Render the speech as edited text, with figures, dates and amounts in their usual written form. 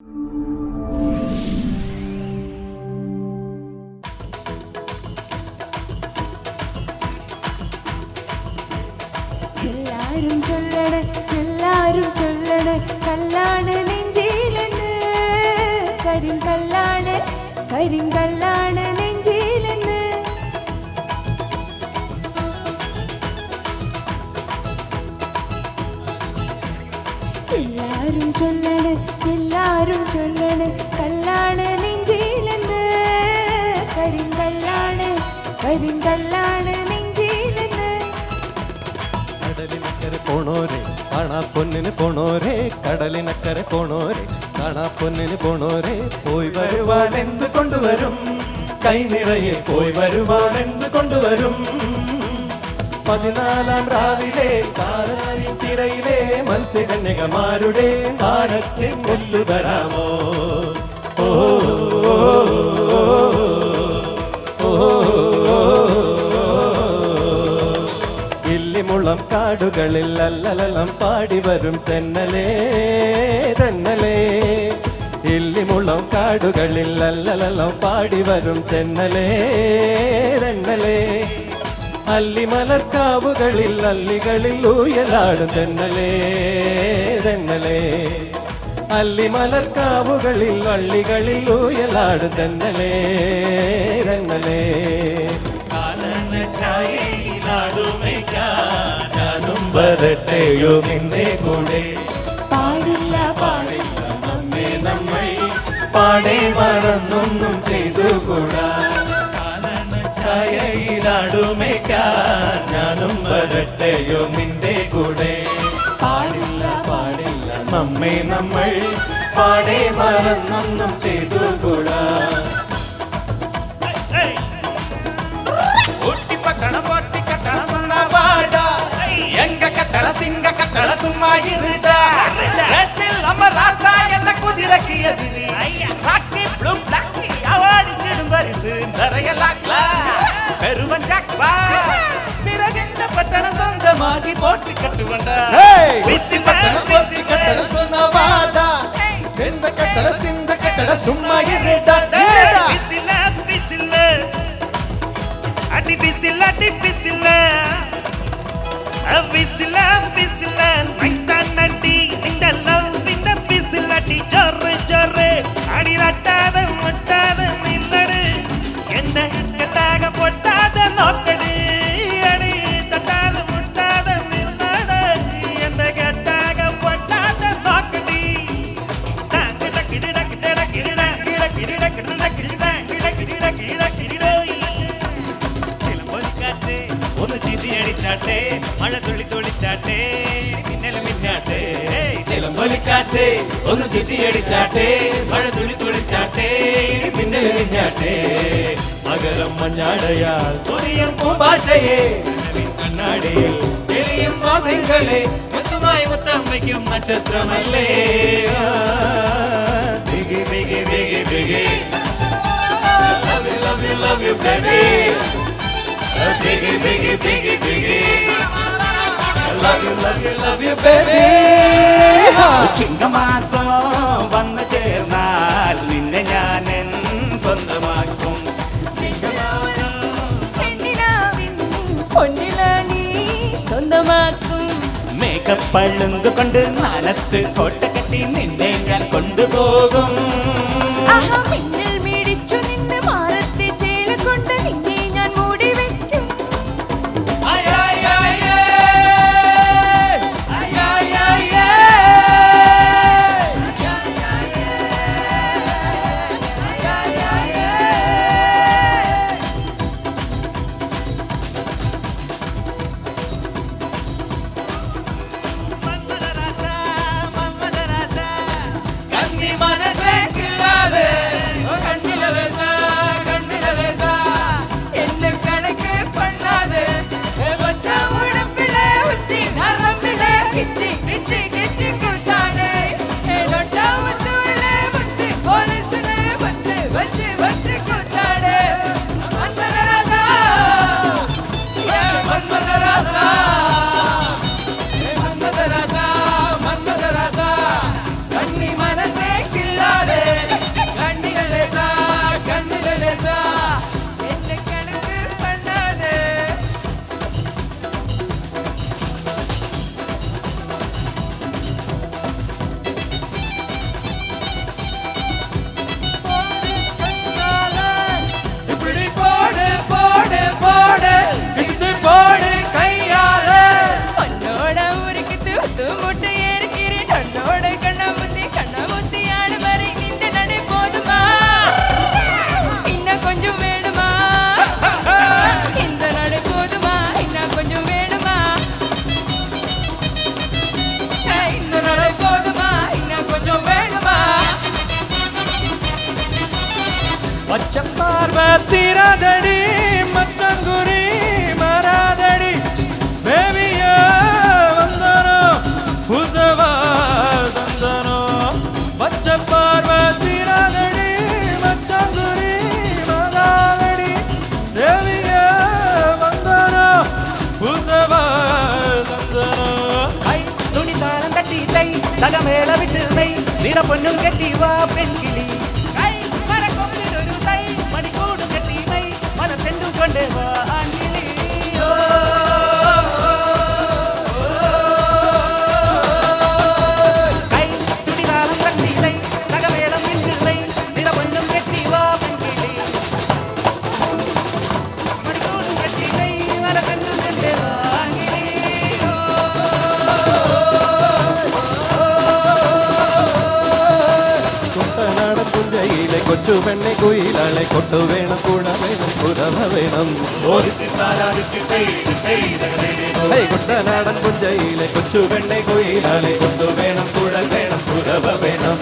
എല്ലാരും ചൊല്ലണ കല്ലാണ് നെഞ്ചിലെന്ന്, കരിങ്കല്ലാണ് നെഞ്ചിലെന്ന്. എല്ലാരും ചൊല്ലണ കല്ലാണ് നെഞ്ചിലെന്ന്, കരിങ്കല്ലാണ് നെഞ്ചിലെന്ന്. കടലിനക്കരെ പോണോരെ കാണാ പൊന്നിന് പോണോരെ, കടലിനക്കരെ പോണോരെ കാണാ പൊന്നിന് പോണോരെ. പോയി വരുവാൻ എന്ത് കൊണ്ടുവരും, കൈ നിറയെ പോയി വരുവാൻ എന്ത് കൊണ്ടുവരും. 14-ാം രാവിലെ കാലാരി തിരയിലെ മത്സ്യകന്യകമാരുടെ താരത്തെ കൊണ്ടുവരാമോ. ഓ ഇല്ലിമുളം കാടുകളിൽ അല്ലലം പാടി വരും തെന്നലേ തെന്നലേ. ഇല്ലിമുളം കാടുകളിൽ അല്ലലം പാടി വരും തെന്നലേ തെന്നലേ. അല്ലിമലർക്കാവുകളിൽ അല്ലികളിൽ ഊയലാടും തെന്നലേ തെന്നലേ. അല്ലിമലർക്കാവുകളിൽ അള്ളികളിൽ ഊയലാടും തെന്നലേ തെന്നലേ. ഞാനും വരട്ടെയോ നിന്നെ കൂടെ. പാടില്ല നമ്മെ നമ്മൾ പാടെ മറന്നൊന്നും ചെയ്തുകൂടാ. ാടുമേക്കാൻ ഞാനും വരട്ടെയോ നിന്റെ കൂടെ. പാടില്ല നമ്മെ നമ്മൾ പാടെ മറന്നൊന്നും ചെയ്തുകൂടാ. எங்க கட்டள சிங்க கட்டள சும்மா இருடா. நம்ம ராசா என்ன குதிரைக்கு எதிரி ராக்கி ப்ளூ பிளாக்கி அவாடிச்சிடும் பரிசு நிறைய லாக்லா பெருவன் ஜாக்பா. பிறகு இந்த பட்டணம் சொந்தமாகி போட்டு கட்டுவண்டா. வித்தி பட்டணம் போட்டு கட்டள சொன்னவாடா. எந்த கட்டள சிந்த கட்டள சும்மா இருடா. பிசில பிசில அடி பிசில அடி பிசில விசில விசில நைசான் அடி இந்த லவ் இந்த விசில் அடி ஜொரு ஜொரு அடி ரட்டாத முட்டாத நில்லடு என்ன கட்டாக பொட்டாத நோக்கடு அடி தட்டாத முட்டாத நில்லடு என்ன கட்டாக பொட்டாத நோக்கடி. டக்கு டக்கு டக்கு டக்கு டக்கு டக்கு டக்கு ഒന്ന് ചിതി അടിച്ചാട്ടെ മഴ തുള്ളി തുള്ളിച്ചാട്ടെ മിന്നൽ മിന്നാട്ടെ. ചിലമ്പൊലിക്കാറ്റെ ഒന്ന് ചിറ്റിയടിച്ചാട്ടെ മഴ തുള്ളി തുള്ളിച്ചാട്ടെ മിന്നൽ മിന്നാട്ടെ. മകരം മഞ്ഞാടയാൽ തുരിയും പൂമ്പാറ്റയെ കണ്ണാടിയിൽ തെളിയും വാഹങ്ങളെ മുത്തുമായി മുത്തം വയ്ക്കും നക്ഷത്രമല്ലേ. ബിഗി ബിഗി ബിഗി ബിഗി love you love you love you baby. Biggie, biggie, biggie, biggie. Love you, baby. ചിങ്ങമാസം വന്നു ചേർന്നാൽ നിന്നെ ഞാൻ സ്വന്തമാക്കും. പൊന്നിലാണീ സ്വന്തമാക്കും. മേക്കപ്പളുങ്ക് കൊണ്ട് നാനത്ത് കോട്ട കെട്ടി നിന്നെ ഞാൻ കൊണ്ടുപോകും. മിന്നൽ മിടിച്ചു നിന്ന് മാറത്തെ ചേല കൊണ്ട് നിന്നെ ഞാൻ മൂടി വെക്കും. കന്നി മനസ്സേ തീരാതടി മച്ചങ്കുരി മാറാതടി ബേബിയ വന്ദനോ ഉസവാ ദന്തനോ പച്ചപ്പാർവ തീരാതടി മച്ചങ്കുരി മാറാതടി ബേബിയ വന്ദനോ ഉസവാ ദന്തനോ ഐ തുണിതാളം തട്ടി തൈ തകമേള വിട്ട് തൈ നിറ പൊന്നും കെട്ടി വാ പെൺകിളി ഐ മരക്കൊമ്പിലൊരു തൈ മണിക്കൂടും കെട്ടി തൈ മല തെണ്ടും കൊണ്ട് വാ ആൺകിളി ഐ തുണിതാളം തട്ടി തൈ തകമേളം വിട്ട് തൈ നിറ പൊന്നും കെട്ടി വാ പെൺകിളി മണിക്കൂടും കെട്ടി തൈ മല തെണ്ടും കൊണ്ട് വാ ആൺകിളി കുട്ടനാടൻ പുഞ്ചയിലെ കൊച്ചു പെണ്ണെ കുയിലാളെ കൊട്ടു വേണം കൂട വേണം പുറവ വേണം ഹേ കുട്ടനാടൻ പുഞ്ചയിലെ കൊച്ചു പെണ്ണെ കുയിലാളെ കൊട്ടു വേണം കൂട വേണം പുറവ വേണം